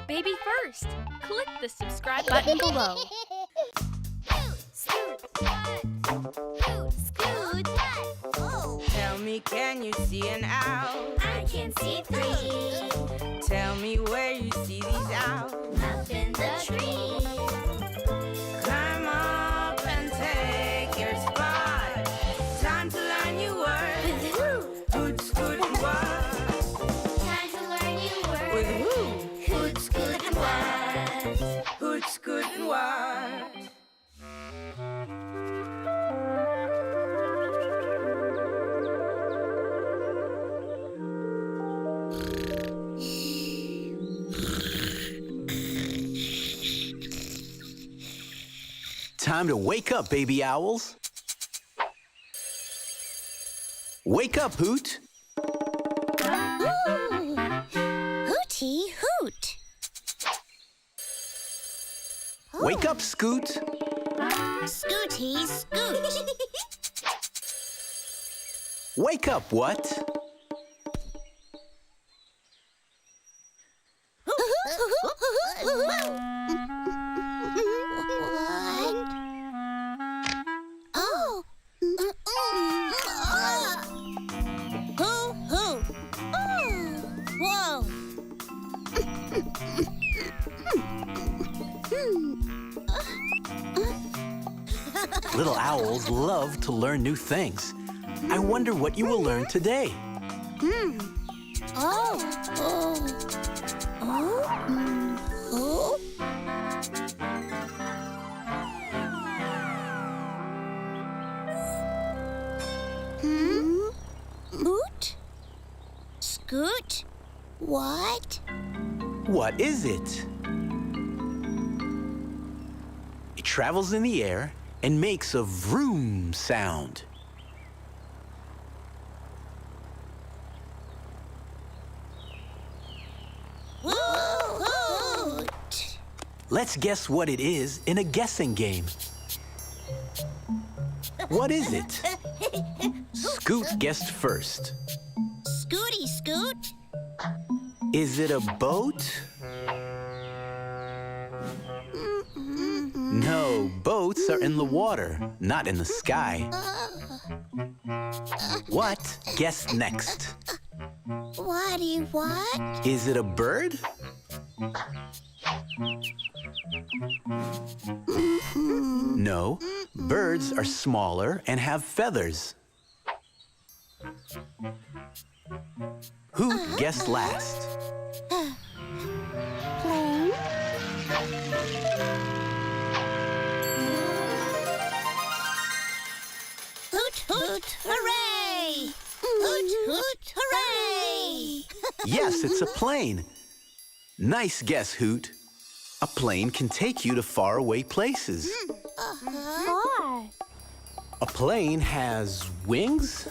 BabyFirst. Click the subscribe button below. Tell me, can you see an owl? I can see 3. Tell me where you see these owls. Up in the tree. Climb up and take your spot. Time to learn your words. With who? Hoot, scoot, and what? Time to learn new words. With who? Hoot, scoot, and what? Hoot, scoot, and what? Time to wake up, baby owls. Wake up, Hoot. Hooty, hoot. Wake up, Scoot. Scooty, scoot. Wake up, What? Little owls love to learn new things. I wonder what you will learn today. Hoot? Scoot? What? What is it? It travels in the air and makes a vroom sound. Hoot! Let's guess what it is in a guessing game. What is it? Scoot guessed first. Scooty, scoot? Is it a boat? No, boats are in the water, not in the sky. What guessed next? What? Is it a bird? No, birds are smaller and have feathers. Who guessed last? Plane? Hoot, hoot, hooray! Hoot, hoot, hooray! Yes, it's a plane. Nice guess, Hoot. A plane can take you to faraway places. Far. A plane has wings?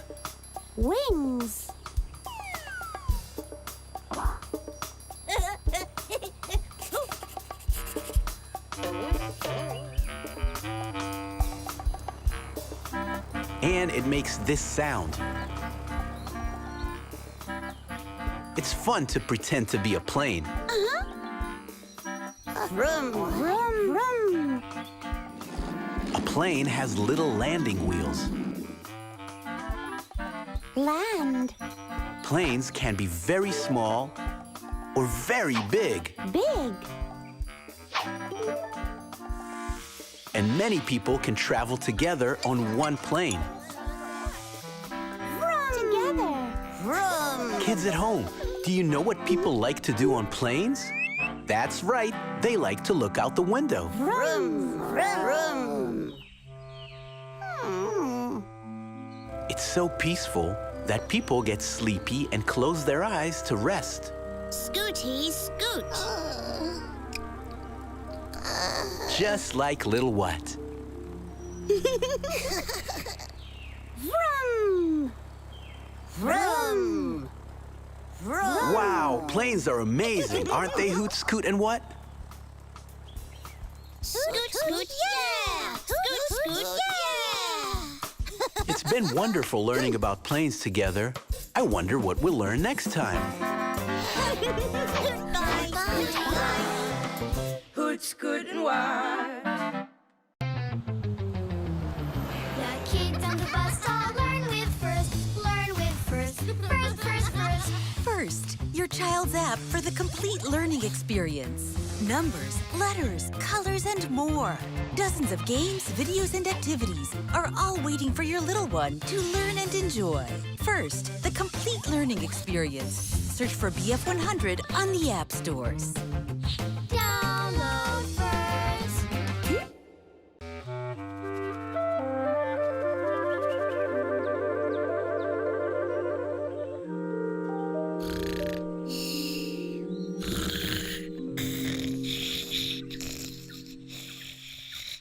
Wings. And it makes this sound. It's fun to pretend to be a plane. Vroom, vroom, vroom. A plane has little landing wheels. Land. Planes can be very small or very big. Big. And many people can travel together on one plane. Vroom. Together. Vroom. Kids at home, do you know what people like to do on planes? That's right, they like to look out the window. Vroom, vroom. It's so peaceful that people get sleepy and close their eyes to rest. Scooty, scoot. Just like little What? Vroom. Vroom. Vroom. Wow, planes are amazing, aren't they, Hoot, Scoot, and What? Scoot, scoot, yeah! Scoot, scoot, yeah! It's been wonderful learning about planes together. I wonder what we'll learn next time. Bye. Bye. and what? The kids on the bus all learn with First. Learn with First. First, first, first. First, your child's app for the complete learning experience. Numbers, letters, colors, and more. Dozens of games, videos, and activities are all waiting for your little one to learn and enjoy. First, the complete learning experience. Search for BF100 on the app stores. Download First.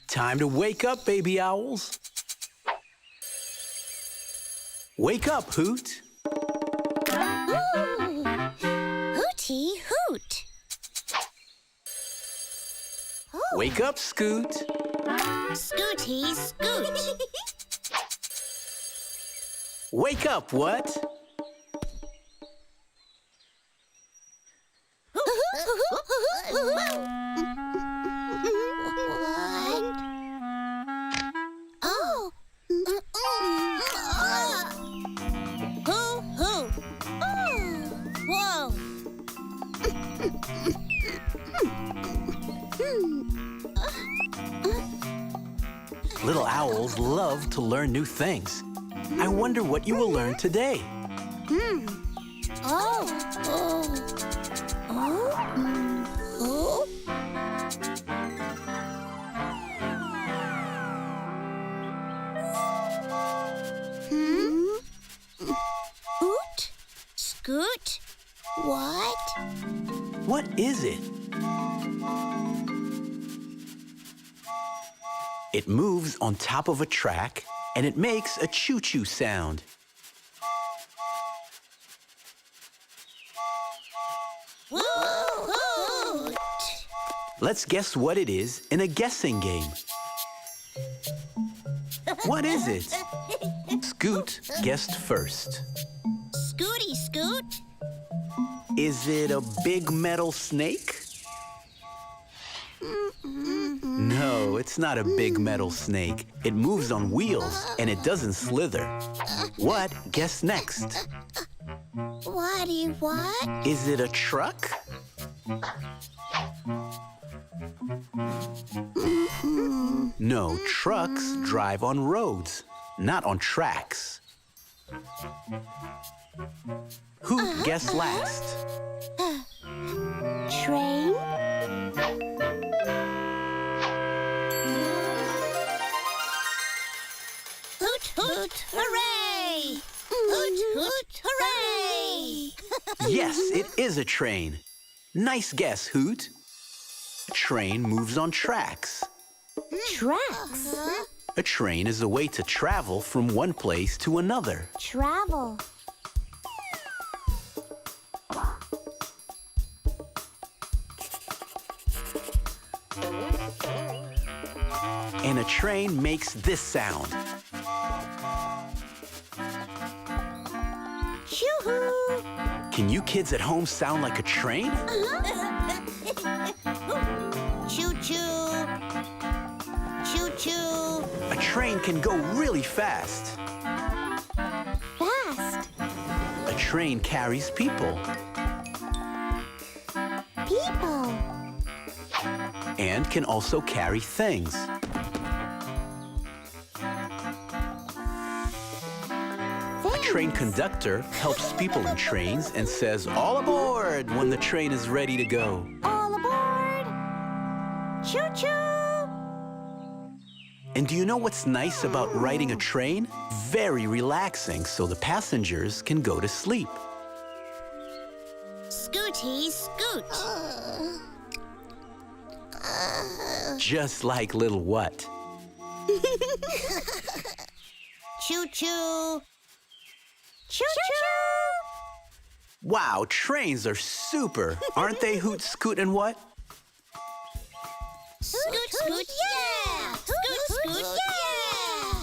Time to wake up, baby owls. Wake up, Hoot. Hooty Hoot. Wake up, Scoot. Scooty Scoot. Wake up, what? Oh. Hoo-hoo. Whoa. Little owls love to learn new things. I wonder what you will learn today. Oh. Hoot? Scoot? What? What is it? It moves on top of a track, and it makes a choo-choo sound. Hoot! Let's guess what it is in a guessing game. What is it? Scoot guessed first. Scooty Scoot? Is it a big metal snake? No, it's not a big metal snake. It moves on wheels and it doesn't slither. What? Guess next. What? Is it a truck? No, trucks drive on roads, not on tracks. Who guessed last? Train? Hoot, hoot, hooray! Hoot, hoot, hooray! Yes, it is a train. Nice guess, Hoot. A train moves on tracks. Tracks? A train is a way to travel from one place to another. Travel. And a train makes this sound. Shoo-hoo! Can you kids at home sound like a train? Choo-choo! Choo-choo! A train can go really fast. Fast! A train carries people People! and can also carry things. A train conductor helps people in trains and says, "All aboard," when the train is ready to go. All aboard! Choo-choo! And do you know what's nice about riding a train? Very relaxing, so the passengers can go to sleep. Scooty Scoot! Just like little what? Choo-choo! Choo-choo! Wow, trains are super. Aren't they, Hoot, Scoot, and what? Scoot, scoot, yeah! Scoot, scoot, yeah!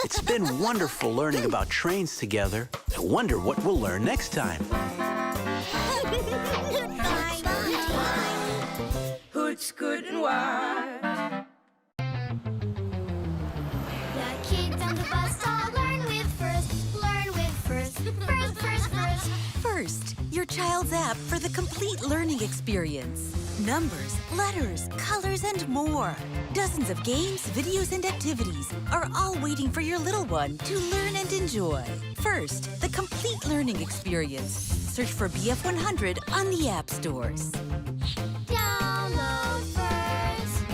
It's been wonderful learning about trains together. I wonder what we'll learn next time. Goodbye. Hoot, Scoot, and what? your child's app for the complete learning experience. Numbers, letters, colors, and more. Dozens of games, videos, and activities are all waiting for your little one to learn and enjoy. First, the complete learning experience. Search for BF100 on the app stores. Download first.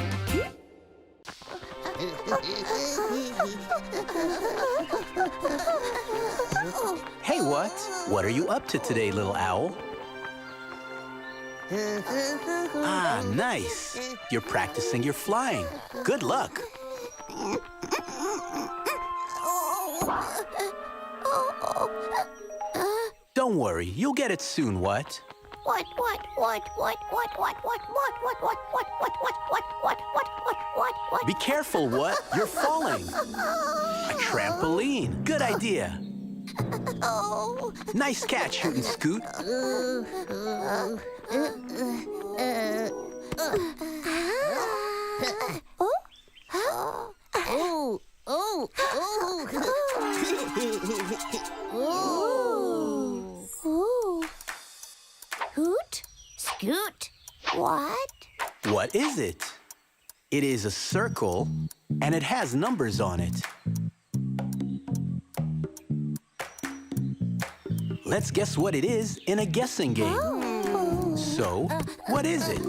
Hey, what? What are you up to today, little owl? Ah, nice. You're practicing your flying. Good luck. Don't worry, you'll get it soon, what? What? Be careful, what? You're falling. A trampoline. Good idea. Oh. Nice catch, Hoot and Scoot. Hoot? Scoot? What? What is it? It is a circle, and it has numbers on it. Let's guess what it is in a guessing game. So, what is it?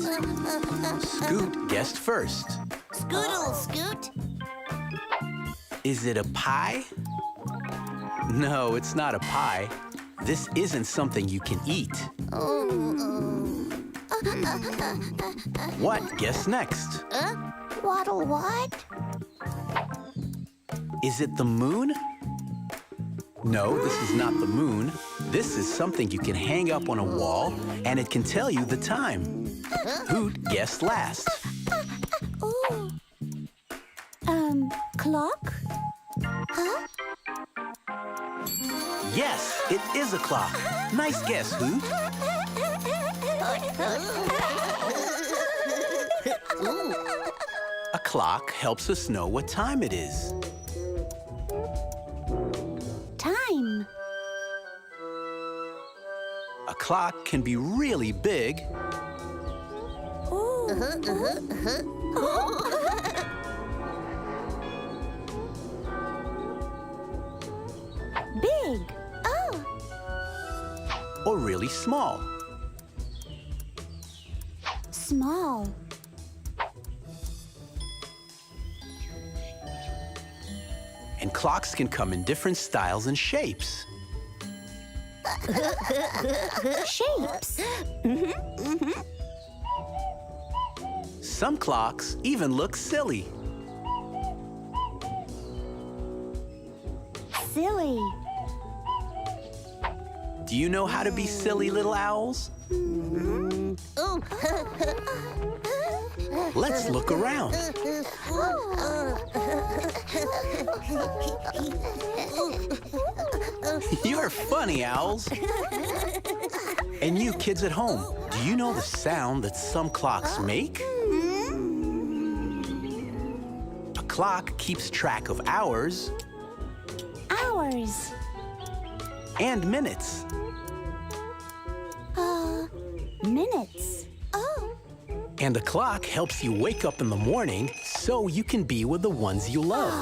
Scoot guessed first. Scoodle, Scoot. Is it a pie? No, it's not a pie. This isn't something you can eat. What? Guess next. Waddle what? Is it the moon? No, this is not the moon. This is something you can hang up on a wall, and it can tell you the time. Hoot guessed last. Ooh. Clock? Huh? Yes, it is a clock. Nice guess, Hoot. A clock helps us know what time it is. Time. A clock can be really big, Big. Oh. or really small. Small. And clocks can come in different styles and shapes. Shapes. Some clocks even look silly. Silly. Do you know how to be silly, little owls? Let's look around. You're funny, owls. And you kids at home, do you know the sound that some clocks make? A clock keeps track of hours Hours. and minutes. Minutes. Oh. And a clock helps you wake up in the morning so you can be with the ones you love.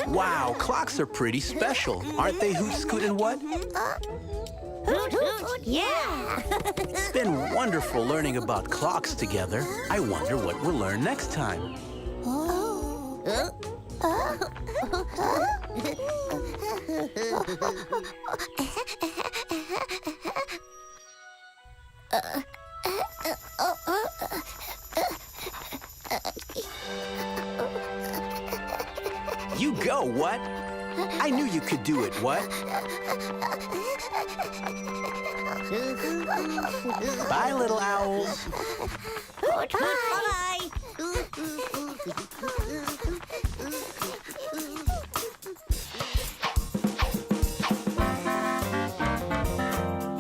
Wow, clocks are pretty special, aren't they, Hoot, Scoot, and what? Hoot, hoot, yeah. It's been wonderful learning about clocks together. I wonder what we'll learn next time. You go, what? I knew you could do it, what? Bye, little owls. Bye.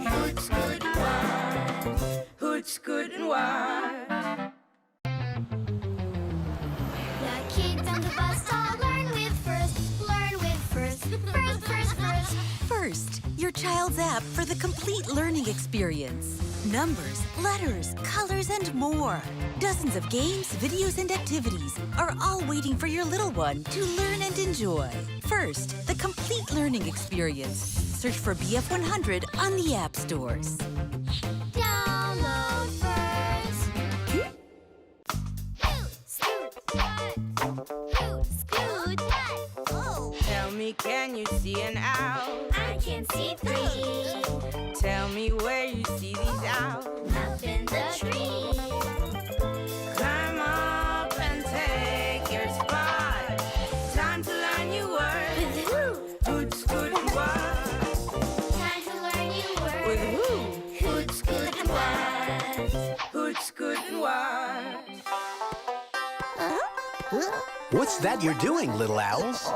Hoot's good and wise. Hoot's good and wise. The kids on the bus all learn with first. Learn with first. First. First, your your child's app for the complete learning experience. Numbers, letters, colors, and more. Dozens of games, videos, and activities are all waiting for your little one to learn and enjoy. First, the complete learning experience. Search for BF100 on the app stores. Download first. Hoot, scoot, what? Hoot, scoot, what? Oh. Tell me, can you see an owl? I can see 3 Tell me where you see these owls. up in the tree. Climb up and take your spot. Time to learn your words. With who? Hoot, scoot, and what? Time to learn new words. With who? Hoot, scoot, and what? Hoot, scoot, and what? What's that you're doing, little owls?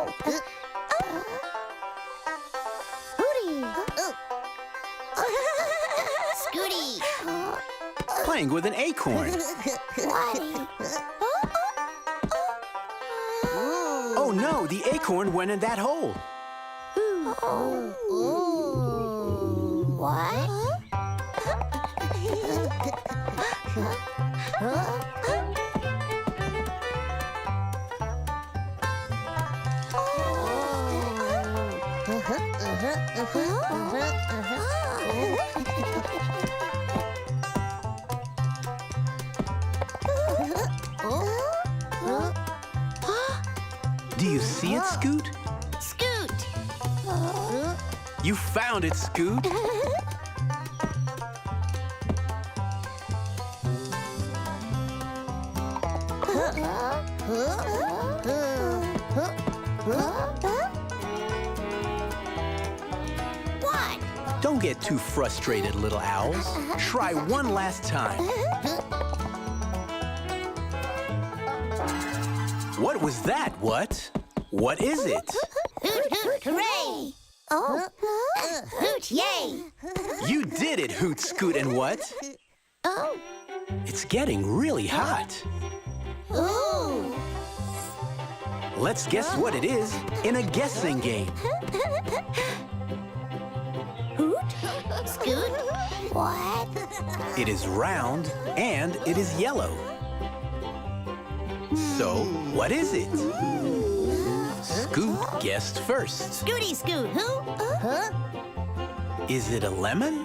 Hootie. Scooty. Playing with an acorn. Whitey. Oh no, the acorn went in that hole. What? Do you see it, Scoot? Scoot. You found it, Scoot. What? Don't get too frustrated, little owls. Try one last time. What was that, what? What is it? Hoot, hoot, hooray! Oh. Hoot, yay! You did it, Hoot, Scoot, and what? Oh. It's getting really hot. Ooh! Let's guess what it is in a guessing game. Hoot. Scoot? What? It is round and it is yellow. So, what is it? Scoot guessed first. Scooty, Scoot, who? Is it a lemon?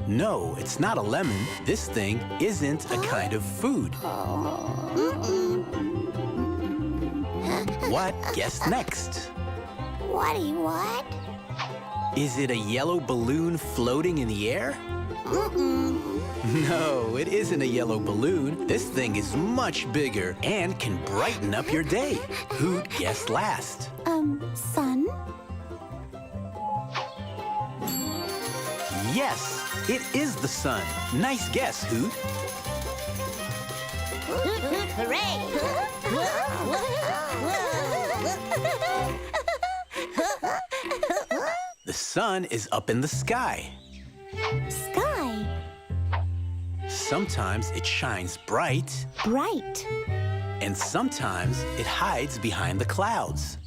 No, it's not a lemon. This thing isn't a kind of food. What guessed next? Whitey, what? Is it a yellow balloon floating in the air? No, it isn't a yellow balloon. This thing is much bigger and can brighten up your day. Hoot guessed last. Sun? Yes, it is the sun. Nice guess, Hoot. Hoot, hoot, hooray! The sun is up in the sky. Sky. Sometimes it shines bright, Bright. and sometimes it hides behind the clouds.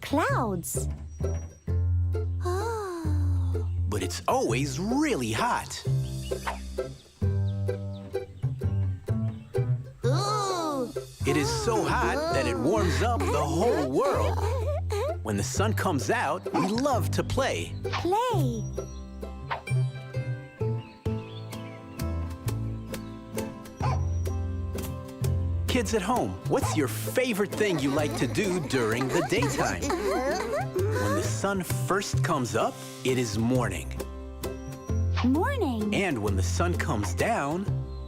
Clouds. Oh. But it's always really hot. Ooh! It is so hot that it warms up the whole world. When the sun comes out, we love to play. Play. Kids at home, what's your favorite thing you like to do during the daytime? When the sun first comes up, it is morning. Morning. And when the sun comes down,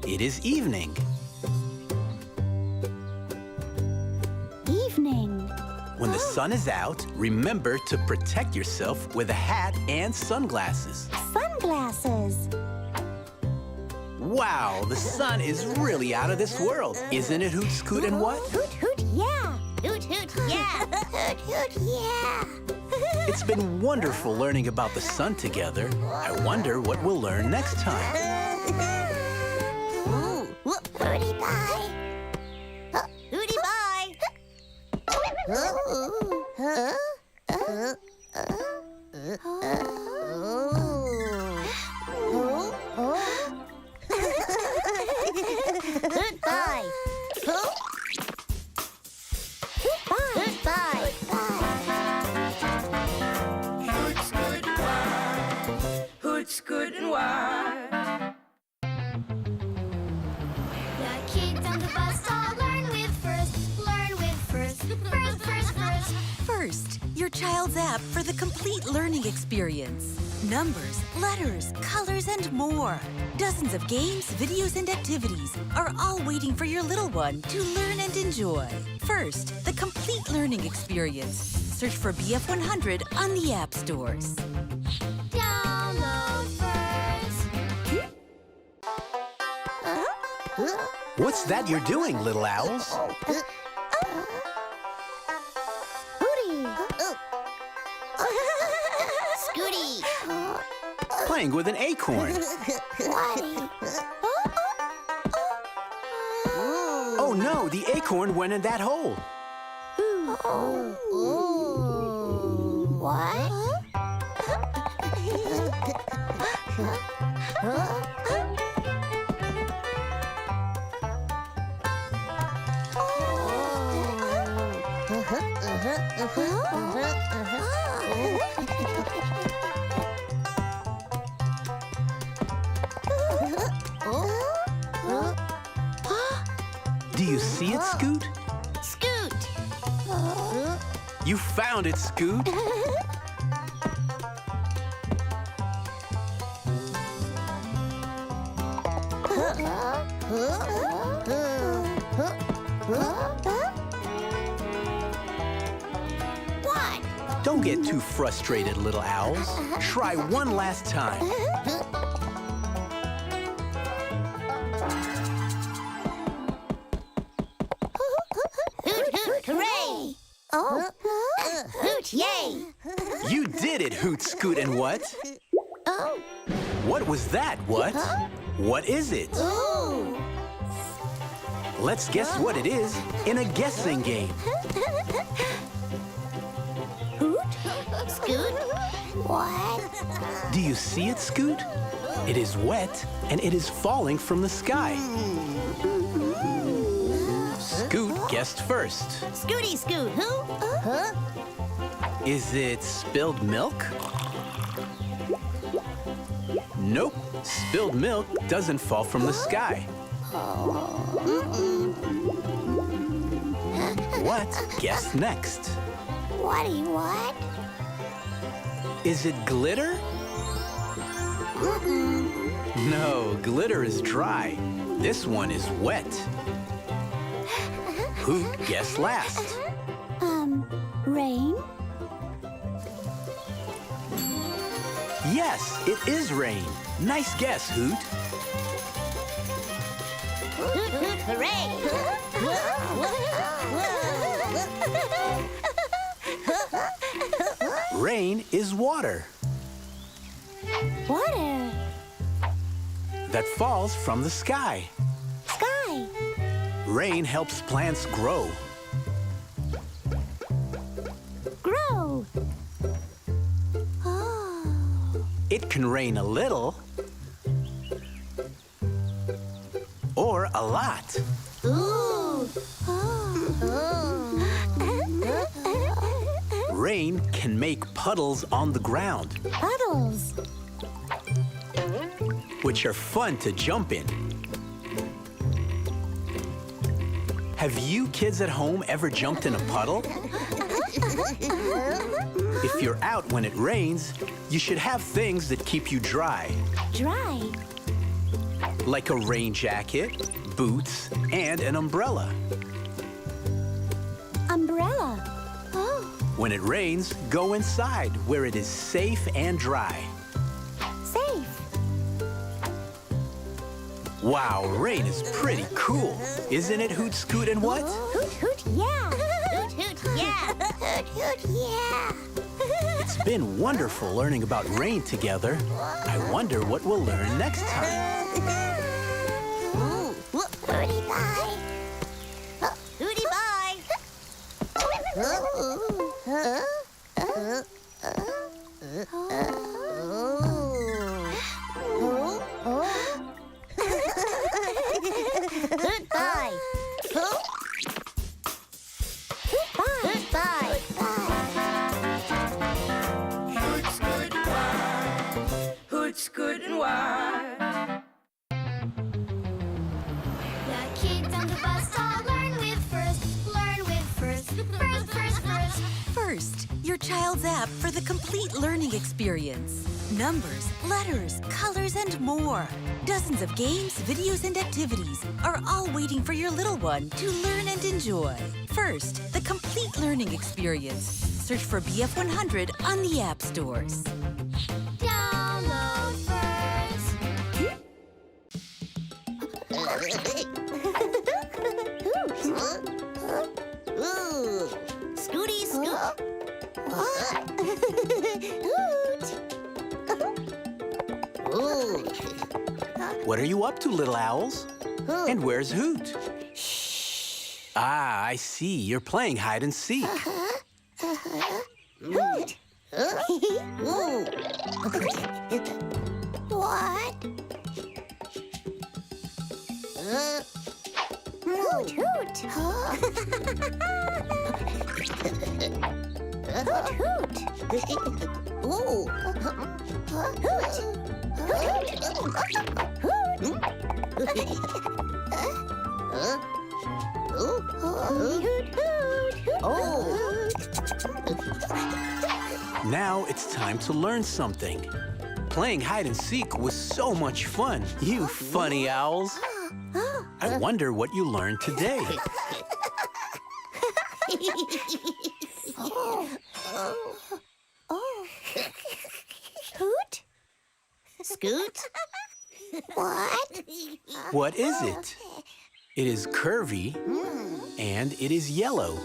it is evening. Evening. When the sun is out, remember to protect yourself with a hat and sunglasses. Sunglasses. Wow, the sun is really out of this world. Isn't it, Hoot, Scoot, and what? Hoot, hoot, yeah. Hoot, hoot, yeah! Hoot, hoot, yeah. It's been wonderful learning about the sun together. I wonder what we'll learn next time. Ooh! Hootie, bye. Hootie, bye! Huh? Goodbye. Goodbye. Hoot's good and wise. Hoot's good and wise. The kids on the bus all learn with first. Learn with first. First, first, first. First, your child's app for the complete learning experience. Numbers, letters, colors, and more. Dozens of games, videos, and activities are all waiting for your little one to learn and enjoy. First, the complete learning experience. Search for BF100 on the app stores. Download first. What's that you're doing, little owls? Hootie. Scooty. Playing with an acorn. Waddy. Oh no, the acorn went in that hole. What? Do you see it, Scoot? Scoot. You found it, Scoot. What? Don't get too frustrated, little owls. Try one last time. Hoot, hoot, hooray! Oh. Hoot, yay! You did it, Hoot, Scoot, and what? Oh. What was that, what? What is it? Ooh. Let's guess what it is in a guessing game. Hoot? Scoot? What? Do you see it, Scoot? It is wet and it is falling from the sky. Scoot guessed first. Scooty Scoot, who? Huh? Is it spilled milk? Nope. Spilled milk doesn't fall from the sky. What guessed next? What? Is it glitter? No, glitter is dry. This one is wet. Who guessed last? Rain? Yes, it is rain. Nice guess, Hoot. Hoot, hoot, hooray! Rain is water Water. that falls from the sky. Sky. Rain helps plants grow. Grow. Oh. It can rain a little or a lot. Ooh. Oh. Rain can make puddles on the ground, Puddles. which are fun to jump in. Have you kids at home ever jumped in a puddle? If you're out when it rains, you should have things that keep you dry, Dry. like a rain jacket, boots, and an umbrella. Umbrella. Oh. When it rains, go inside where it is safe and dry. Safe. Wow, rain is pretty cool. Isn't it, Hoot, Scoot, and what? Hoot, hoot, yeah. Hoot, hoot, yeah. Hoot, hoot, yeah. It's been wonderful learning about rain together. I wonder what we'll learn next time. Ooh. Hootie, bye. Hootie, bye. Goodbye. Goodbye. Hoot's good and wide. Hoot's good and wide. The kids on the bus all learn with first. Learn with first. First, first, first. First, your child's app for the complete learning experience. Numbers, letters, colors, and more. Dozens of games, videos, and activities are all waiting for your little one to learn and enjoy. First, the complete learning experience. Search for BF100 on the app stores. Download first. Ooh. Scooty, Scoot. Hoot. Ooh. What are you up to, little owls? And where's Hoot? Ah, I see. You're playing hide and seek. Hoot. Ooh. What? Hoot, hoot. Hoot, hoot. Ooh. Hoot. Now it's time to learn something. Playing hide and seek was so much fun. You funny owls. I wonder what you learned today. Hoot? Scoot? What? What is it? It is curvy and it is yellow.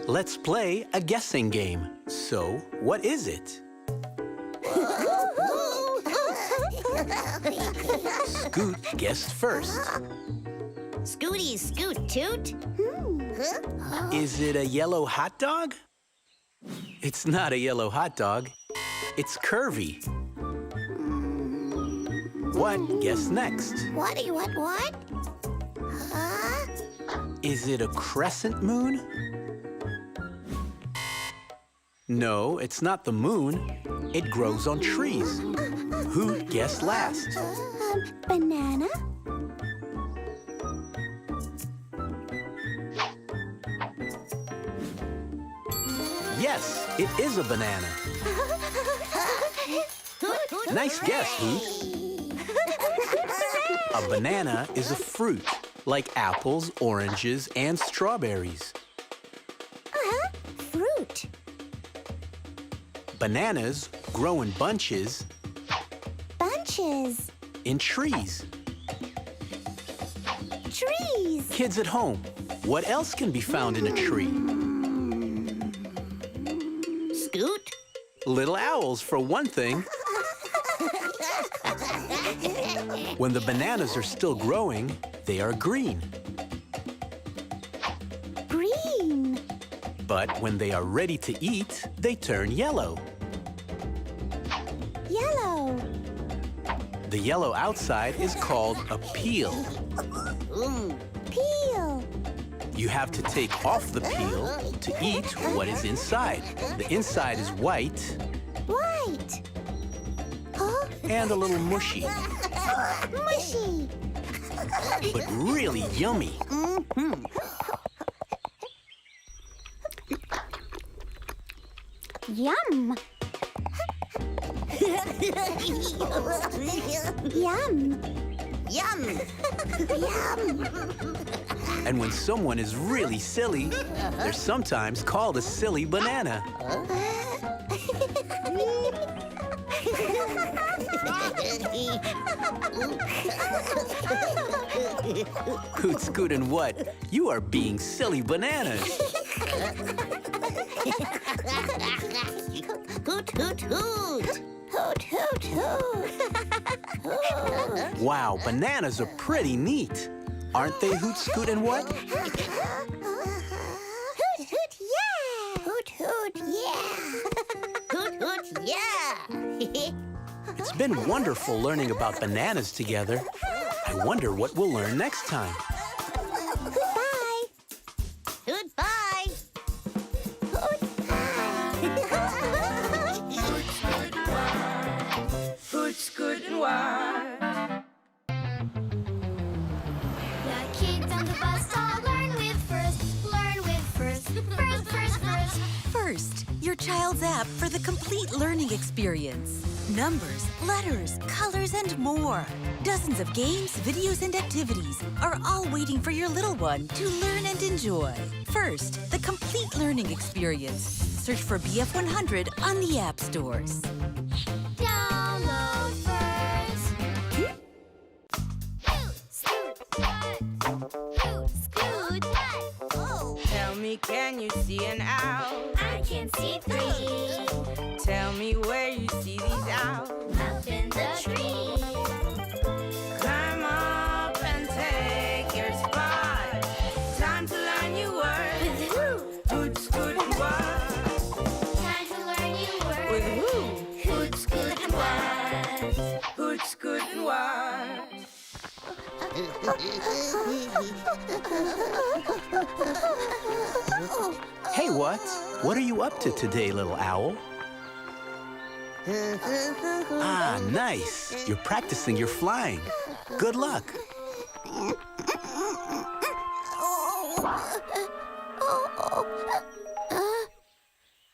Let's play a guessing game. So, what is it? Scoot guessed first. Scooty, scoot, toot. Is it a yellow hot dog? It's not a yellow hot dog. It's curvy. What guess next? What? Huh? Is it a crescent moon? No, it's not the moon. It grows on trees. Who guessed last? Banana? Yes, it is a banana. Nice guess, Hoot. A banana is a fruit, like apples, oranges, and strawberries. Fruit. Bananas grow in bunches Bunches. in trees. Trees. Kids at home, what else can be found in a tree? Scoot. Little owls, for one thing. When the bananas are still growing, they are green. Green. But when they are ready to eat, they turn yellow. Yellow. The yellow outside is called a peel. Peel. You have to take off the peel to eat what is inside. The inside is white White. Huh? and a little mushy, Mushy. but really yummy. Yum. Yum. Yum. Yum. And when someone is really silly, they're sometimes called a silly banana. Hoot, Scoot, and what? You are being silly bananas. Hoot, hoot, hoot. Hoot, hoot, hoot. Wow, bananas are pretty neat. Aren't they, Hoot, Scoot, and what? Hoot, hoot, yeah. Hoot, hoot, yeah. Hoot, hoot, yeah. It's been wonderful learning about bananas together. I wonder what we'll learn next time. Bye. Goodbye. Hoot's good and wise. The kids on the bus all learn with first. Learn with first. First, first, first. First, your child's app for the complete learning experience. Numbers, letters, colors, and more. Dozens of games, videos, and activities are all waiting for your little one to learn and enjoy. First, the complete learning experience. Search for BF100 on the app stores. Download first. Hoot, scoot, what? Hoot, scoot, what? Oh, Tell me, can you see an owl? I can see 3 Tell me where you see these owls. up in the tree. Climb up and take your spot. Time to learn your words. With who? Hoot, scoot, and what? Time to learn new words. With who? Hoot, scoot, and what? Hoot, scoot, and what? Hey, what? What are you up to today, little owl? Ah, nice. You're practicing your flying. Good luck.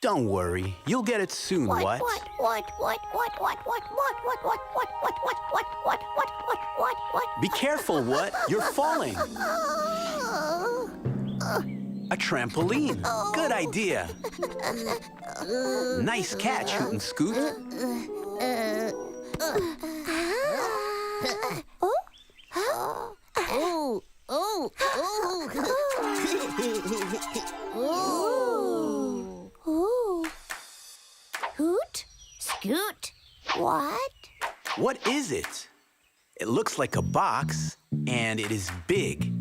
Don't worry. You'll get it soon, what? Be careful, what? You're falling. A trampoline. Good idea. Nice catch, Hoot and Scoot. Hoot, Scoot, what? What is it? It looks like a box, and it is big.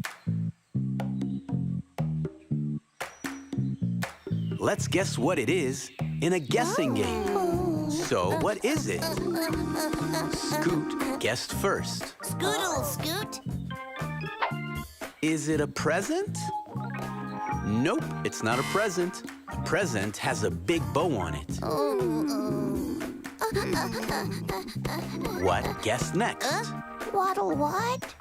Let's guess what it is in a guessing game. So, what is it? Scoot guessed first. Scoodle, Scoot. Is it a present? Nope, it's not a present. A present has a big bow on it. What guessed next? Waddle what?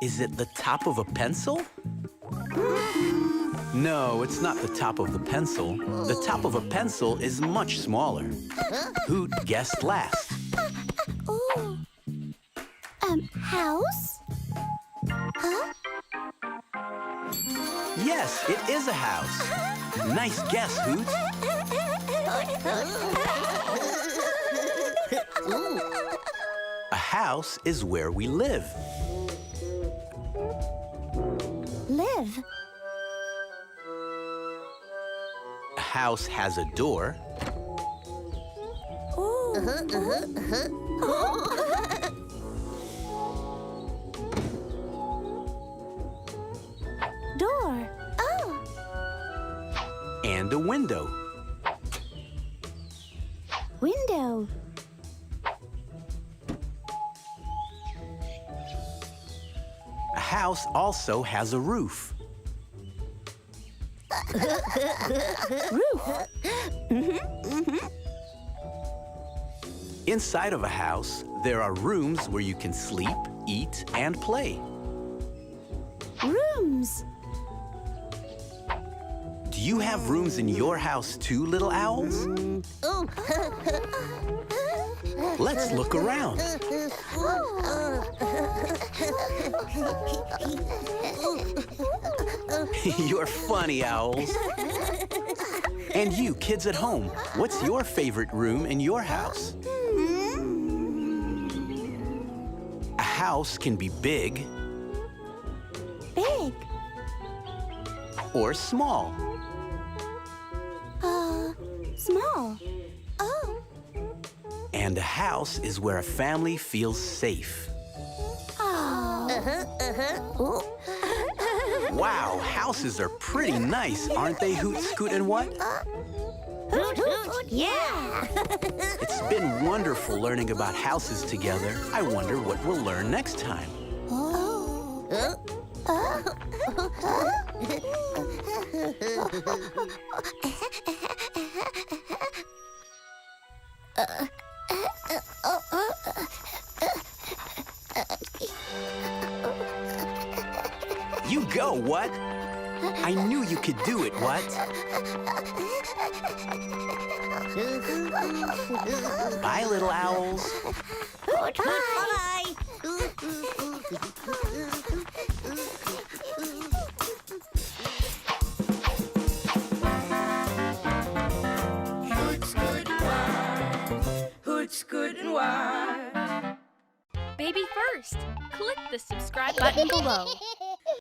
Is it the top of a pencil? No, it's not the top of the pencil. The top of a pencil is much smaller. Hoot guessed last. Ooh. House? Huh? Yes, it is a house. Nice guess, Hoot. A house is where we live. Live. A house has a door. Door. Oh. And a window. Window. A house also has a roof. Inside of a house, there are rooms where you can sleep, eat, and play. Rooms. Do you have rooms in your house too, little owls? Oh. Let's look around. You're funny, owls. And you, kids at home, what's your favorite room in your house? A house can be big Big. or small. Small. Oh. And a house is where a family feels safe. Oh. Wow, houses are pretty nice, aren't they, Hoot, Scoot, and what? Hoot, hoot, yeah. It's wonderful learning about houses together. I wonder what we'll learn next time. You go, what? I knew you could do it, what? Bye, little owls. Bye-bye. Hoot's good and wise. Hoot's good and wise. BabyFirst. Click the subscribe button below.